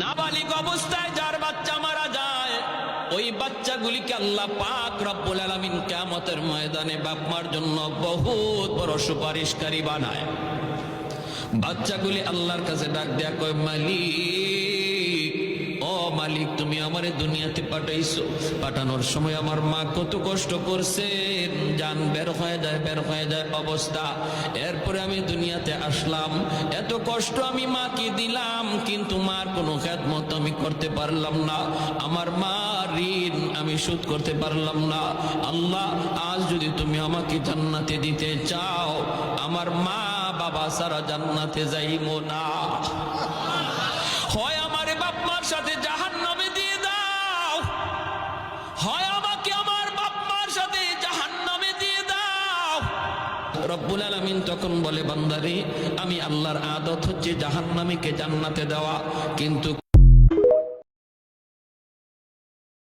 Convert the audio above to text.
নাবালিগ অবস্থায় যার বাচ্চা মারা যায়, ওই বাচ্চাগুলিকে আল্লাহ পাক রব্বুল আলামিন কিয়ামতের ময়দানে বাপ মার জন্য বহুত বড় সুপারিশকারী বানায়। বাচ্চাগুলি আল্লাহর কাছে ডাক দেয়া কয়, মালিক, ও মালিক, তুমি আমারে দুনিয়াতে পাঠাইছো, পাঠানোর সময় আমার মা কত কষ্ট করছে, জান বের হয়ে যায় অবস্থা। এরপরে আমি দুনিয়াতে আসলাম, এত কষ্ট আমি মাকে দিলাম, কিন্তু মার কোনো খেদমত আমি করতে পারলাম না, আমার মা ঋণ আমি শোধ করতে পারলাম না। আল্লাহ, আজ যদি তুমি আমাকে জান্নাতে দিতে চাও, আমার মা বাবা সারা জান্নাতে যাইবো না, হয় আমারে বাপ মার সাথে জাহান্নামে দিয়ে দাও, হয় আমাকে আমার বাপ মার সাথে জাহান্নামে দিয়ে দাও। রব্বুল আলামিন তখন বলে, বান্দারে, আমি আল্লাহর আদত হচ্ছে জাহান্নামীকে জান্নাতে দেওয়া, কিন্তু